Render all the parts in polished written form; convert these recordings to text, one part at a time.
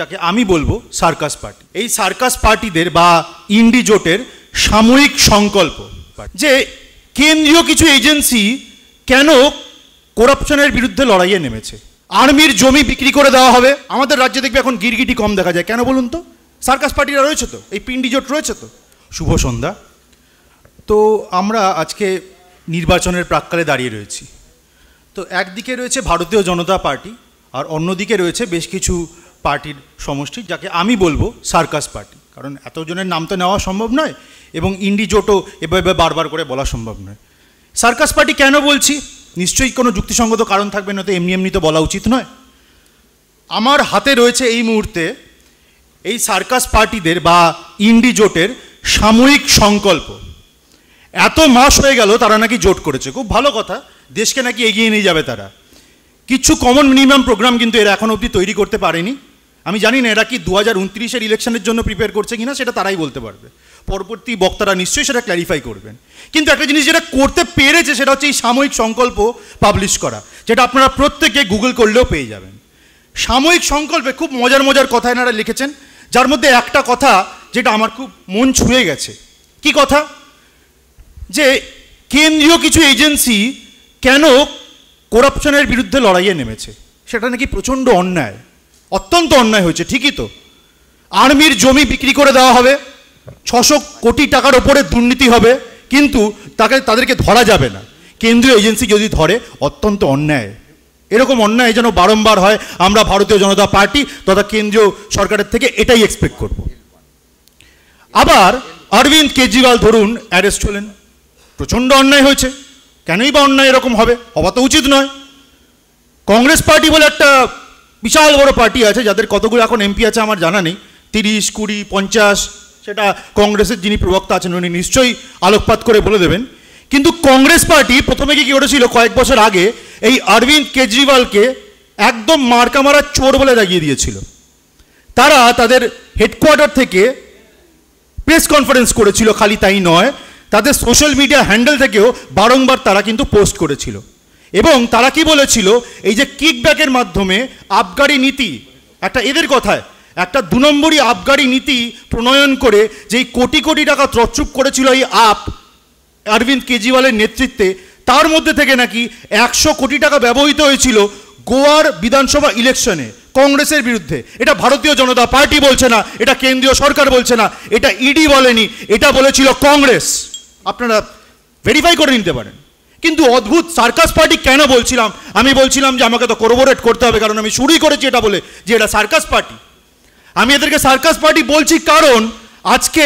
যাকে আমি বলবো সার্কাস পার্টি। এই সার্কাস পার্টিদের বা ইন্ডি জোটের সাময়িক সংকল্প যে কেন্দ্রীয় কিছু এজেন্সি কেন করাপশনের বিরুদ্ধে লড়াইয়ে নেমেছে। আর্মির জমি বিক্রি করে দেওয়া হবে। আমাদের রাজ্যে দেখবে এখন গিরগিটি কম দেখা যায়, কেন বলুন তো? সার্কাস পার্টিরা রয়েছে তো, এই পিন্ডি জোট রয়েছে তো। শুভ সন্ধ্যা। তো আমরা আজকে নির্বাচনের প্রাক্কালে দাঁড়িয়ে রয়েছি। তো একদিকে রয়েছে ভারতীয় জনতা পার্টি আর অন্যদিকে রয়েছে বেশ কিছু পার্টির সমষ্টি, যাকে আমি বলবো সার্কাস পার্টি। কারণ এতজনের নাম তো নেওয়া সম্ভব নয় এবং ইন্ডি জোটও এভাবে বারবার করে বলা সম্ভব নয়। সার্কাস পার্টি কেন বলছি? নিশ্চয়ই কোনো যুক্তিসঙ্গত কারণ থাকবে, না তো এমনি এমনি তো বলা উচিত নয়। আমার হাতে রয়েছে এই মুহূর্তে এই সার্কাস পার্টিদের বা ইন্ডি জোটের সাময়িক সংকল্প। এত মাস হয়ে গেল তারা নাকি জোট করেছে, খুব ভালো কথা, দেশকে নাকি এগিয়ে নিয়ে যাবে তারা। কিছু কমন মিনিমাম প্রোগ্রাম কিন্তু এরা এখন অবধি তৈরি করতে পারেনি। আমি জানি না এরা কি 2029-এর ইলেকশনের জন্য প্রিপেয়ার করছে কিনা, সেটা তারাই বলতে পারবে। পরবর্তী বক্তারা নিশ্চয়ই সেটা ক্ল্যারিফাই করবেন। কিন্তু একটা জিনিস যেটা করতে পেরেছে সেটা হচ্ছে এই সাময়িক সংকল্প পাবলিশ করা, যেটা আপনারা প্রত্যেকে গুগল করলেও পেয়ে যাবেন। সাময়িক সংকল্পে খুব মজার মজার কথা এনারা লিখেছেন, যার মধ্যে একটা কথা যেটা আমার খুব মন ছুঁয়ে গেছে। কি কথা? যে কেন্দ্রীয় কিছু এজেন্সি কেন করাপশনের বিরুদ্ধে লড়াইয়ে নেমেছে, সেটা নাকি প্রচণ্ড অন্যায়, অত্যন্ত অন্যায় হয়েছে। ঠিকই তো, আর্মির জমি বিক্রি করে দেওয়া হবে, 600 কোটি টাকার ওপরে দুর্নীতি হবে, কিন্তু তাদেরকে ধরা যাবে না। কেন্দ্রীয় এজেন্সি যদি ধরে, অত্যন্ত অন্যায়। এরকম অন্যায় যেন বারংবার হয়, আমরা ভারতীয় জনতা পার্টি তথা কেন্দ্রীয় সরকারের থেকে এটাই এক্সপেক্ট করব। আবার অরবিন্দ কেজরিওয়াল ধরুন অ্যারেস্ট হলেন, প্রচণ্ড অন্যায় হয়েছে। কেনই বা অন্যায় এরকম হবে? হওয়া তো উচিত নয়। কংগ্রেস পার্টি বলে একটা বিশাল বড় পার্টি আছে, যাদের কতগুলো এখন এমপি আছে আমার জানা নেই, 30, 20, 50, সেটা কংগ্রেসের যিনি প্রবক্তা আছেন উনি নিশ্চয়ই আলোকপাত করে বলে দেবেন। কিন্তু কংগ্রেস পার্টি প্রথমে কি করেছিল, কয়েক বছর আগে এই অরবিন্দ কেজরিওয়ালকে একদম মার্কা মারা চোর বলে দাগিয়ে দিয়েছিল। তারা তাদের হেডকোয়ার্টার থেকে প্রেস কনফারেন্স করেছিল, খালি তাই নয়, তাদের সোশ্যাল মিডিয়া হ্যান্ডেল থেকেও বারংবার তারা কিন্তু পোস্ট করেছিল। এবং তারা কি বলেছিল, এই যে কিকব্যাকের মাধ্যমে আবগারি নীতি, একটা এদের কথায় একটা 2 নম্বরই আবগারি নীতি প্রণয়ন করে যেই কোটি কোটি টাকা তছরূপ করেছিল এই অরবিন্দ কেজরিওয়ালের নেতৃত্বে, তার মধ্যে থেকে নাকি 100 কোটি টাকা ব্যবহৃত হয়েছিল গোয়ার বিধানসভা ইলেকশনে কংগ্রেসের বিরুদ্ধে। এটা ভারতীয় জনতা পার্টি বলছে না, এটা কেন্দ্রীয় সরকার বলছে না, এটা ইডি বলেনি, এটা বলেছিল কংগ্রেস। আপনারা ভেরিফাই করে নিতে পারেন। কিন্তু অদ্ভুত, সার্কাস পার্টি কেন বলছিলাম? আমি বলছিলাম যে আমাকে তো কোরোবোরেট করতে হবে, কারণ আমি শুরুই করেছি এটা বলে যে এটা সার্কাস পার্টি। আমি এদেরকে সার্কাস পার্টি বলছি কারণ আজকে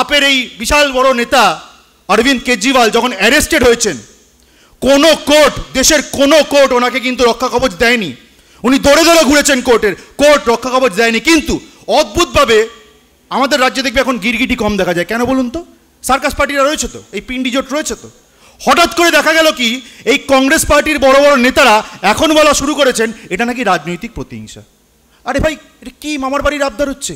আপের এই বিশাল বড় নেতা অরবিন্দ কেজরিওয়াল যখন অ্যারেস্টেড হয়েছেন, কোনো কোর্ট, দেশের কোনো কোর্ট ওনাকে কিন্তু রক্ষা কবচ দেয়নি। উনি দৌড়ে দৌড়ে ঘুরেছেন কোর্টের, কোর্ট রক্ষা কবচ দেয়নি। কিন্তু অদ্ভুতভাবে আমাদের রাজ্যে দেখবে এখন গিরগিটি কম দেখা যায়, কেন বলুন তো? সার্কাস পার্টিরা রয়েছে তো, এই পিন্ডি জোট রয়েছে তো। হঠাৎ করে দেখা গেল কি, এই কংগ্রেস পার্টির বড় বড় নেতারা এখন বলা শুরু করেছেন এটা নাকি রাজনৈতিক প্রতিহিংসা। আরে ভাই, এটা কি মামার বাড়ির আবদার হচ্ছে?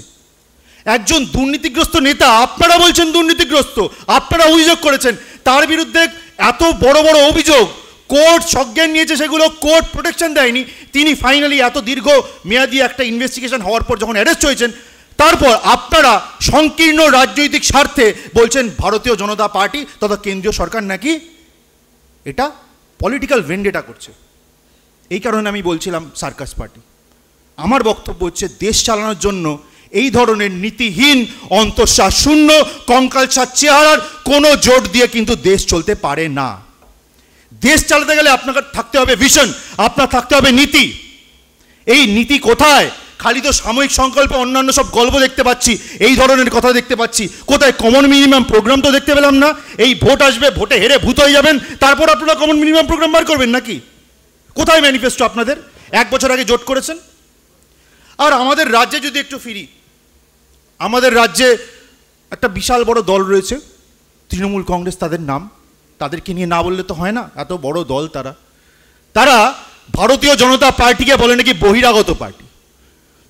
একজন দুর্নীতিগ্রস্ত নেতা, আপনারা বলছেন দুর্নীতিগ্রস্ত, আপনারা অভিযোগ করেছেন, তার বিরুদ্ধে এত বড় বড় অভিযোগ, কোর্ট সজ্ঞান নিয়েছে, সেগুলো কোর্ট প্রোটেকশন দেয়নি। তিনি ফাইনালি এত দীর্ঘ মেয়াদী একটা ইনভেস্টিগেশন হওয়ার পর যখন অ্যারেস্ট হয়েছেন, তারপর আপনারা সংকীর্ণ রাজনৈতিক স্বার্থে বলছেন ভারতীয় জনতা পার্টি তথা কেন্দ্রীয় সরকার নাকি এটা পলিটিক্যাল ভেন্ডেটা করছে। এই কারণে আমি বলছিলাম সার্কাস পার্টি। আমার বক্তব্য হচ্ছে, দেশ চালানোর জন্য এই ধরনের নীতিহীন, অন্তঃসার শূন্য, কঙ্কালসার চেহারার কোনো জোট দিয়ে কিন্তু দেশ চলতে পারে না। দেশ চালাতে গেলে আপনাকে থাকতে হবে ভিশন, আপনার থাকতে হবে নীতি। এই নীতি কোথায়? খালি তো সাময়িক সংকল্পে অন্যান্য সব গল্প দেখতে পাচ্ছি, এই ধরনের কথা দেখতে পাচ্ছি। কোথায় কমন মিনিমাম প্রোগ্রাম তো দেখতে পেলাম না। এই ভোট আসবে, ভোটে হেরে ভূত হয়ে যাবেন, তারপর আপনারা কমন মিনিমাম প্রোগ্রাম বার করবেন নাকি? কোথায় ম্যানিফেস্টো আপনাদের? 1 বছর আগে জোট করেছেন। আর আমাদের রাজ্যে যদি একটু ফিরি, আমাদের রাজ্যে একটা বিশাল বড় দল রয়েছে, তৃণমূল কংগ্রেস তাদের নাম। তাদেরকে নিয়ে না বললে তো হয় না, এত বড় দল তারা ভারতীয় জনতা পার্টিকে বলে নাকি বহিরাগত পার্টি।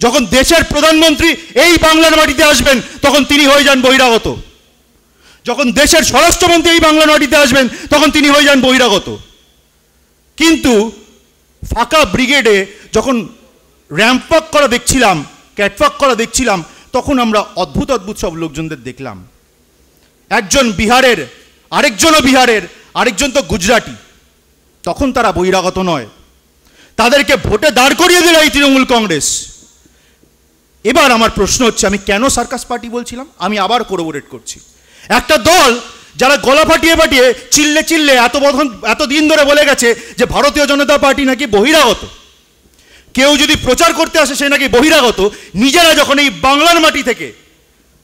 যখন দেশের প্রধানমন্ত্রী এই বাংলার মাটিতে আসবেন তখন তিনি হয়ে যান বহিরাগত। যখন দেশের স্বরাষ্ট্রমন্ত্রী এই বাংলার মাটিতে আসবেন তখন তিনি হয়ে যান বহিরাগত। কিন্তু ফাঁকা ব্রিগেডে যখন র্যাম্প ওয়াক করা দেখছিলাম ক্যাটওয়াক করা দেখছিলাম, তখন আমরা অদ্ভুত অদ্ভুত সব লোকজনদের দেখলাম। একজন বিহারের, আরেকজনও বিহারের, আরেকজন তো গুজরাটি। তখন তারা বহিরাগত নয়, তাদেরকে ভোটে দাঁড় করিয়ে দিল এই তৃণমূল কংগ্রেস। এবার আমার প্রশ্ন হচ্ছে, আমি কেন সার্কাস পার্টি বলছিলাম, আমি আবার কোরোবোরেট করছি। একটা দল যারা গলা ফাটিয়ে ফাটিয়ে চিল্লে চিল্লে এত দিন ধরে বলে গেছে যে ভারতীয় জনতা পার্টি নাকি বহিরাগত, কেউ যদি প্রচার করতে আসে সে নাকি বহিরাগত, নিজেরা যখন এই বাংলার মাটি থেকে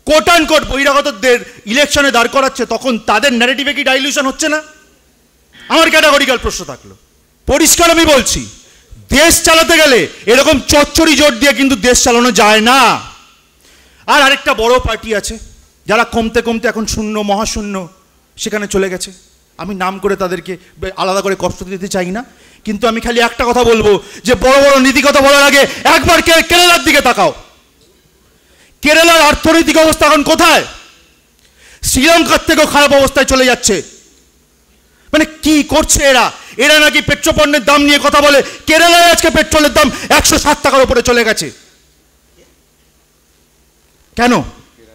কোট অ্যান্ড কোট বহিরাগতদের ইলেকশনে দাঁড় করাচ্ছে, তখন তাদের ন্যারেটিভে কি ডাইলিউশন হচ্ছে না? আমার ক্যাটাগরিক্যাল প্রশ্ন থাকলো। পরিষ্কার আমি বলছি, দেশ চালাতে গেলে এরকম চচ্চড়ি জোট দিয়ে কিন্তু দেশ চালানো যায় না। আর আরেকটা বড় পার্টি আছে যারা কমতে কমতে এখন শূন্য, মহাশূন্য সেখানে চলে গেছে। আমি নাম করে তাদেরকে আলাদা করে কষ্ট দিতে চাই না, কিন্তু আমি খালি একটা কথা বলবো যে বড় বড় নীতি কথা বলার আগে একবার কেরালার দিকে তাকাও। কেরালার অর্থনৈতিক অবস্থা এখন কোথায়? শ্রীলঙ্কার থেকেও খারাপ অবস্থায় চলে যাচ্ছে। মানে কি করছে এরা? এরা নাকি পেট্রোপণ্যের দাম নিয়ে কথা বলে, কেরালায় আজকে পেট্রোলের দাম 160 টাকার উপরে চলে গেছে। কেন?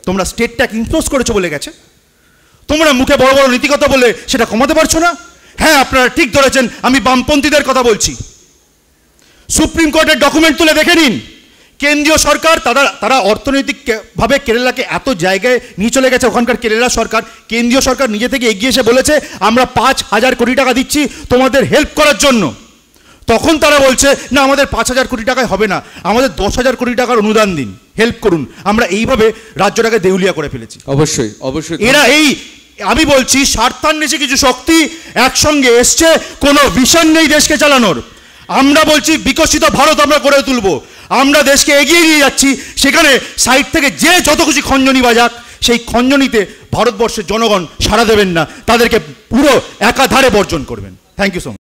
তোমরা স্টেট ট্যাক্স ইম্পোজ করেছো বলে গেছে। তোমরা মুখে বড় বড় নীতি কথা বলে সেটা কমাতে পারছো না। হ্যাঁ, আপনারা ঠিক ধরেছেন, আমি বামপন্থীদের কথা বলছি। সুপ্রিম কোর্টের ডকুমেন্ট তুলে দেখে নিন। কেন্দ্রীয় সরকার তারা অর্থনৈতিকভাবে কেরালাকে এত জায়গায় নিয়ে চলে গেছে। ওখানকার কেরালা সরকার, কেন্দ্রীয় সরকার নিজে থেকে এগিয়ে এসে বলেছে আমরা 5,000 কোটি টাকা দিচ্ছি তোমাদের হেল্প করার জন্য। তখন তারা বলছে না, আমাদের 5,000 কোটি টাকায় হবে না, আমাদের 10,000 কোটি টাকার অনুদান দিন, হেল্প করুন। আমরা এইভাবে রাজ্যটাকে দেউলিয়া করে ফেলেছি। অবশ্যই অবশ্যই এরা আমি বলছি স্বার্থান্বেষী কিছু শক্তি একসঙ্গে এসছে, কোনো ভিশন নেই দেশকে চালানোর। আমরা বলছি বিকশিত ভারত আমরা গড়ে তুলবো, আমরা দেশকে এগিয়ে নিয়ে যাচ্ছি। সেখানে সাইড থেকে যে যত খুশি খঞ্জনি বাজাক, সেই খঞ্জনিতে ভারতবর্ষের জনগণ সাড়া দেবেন না, তাদেরকে পুরো একাধারে বর্জন করবেন। Thank you so much.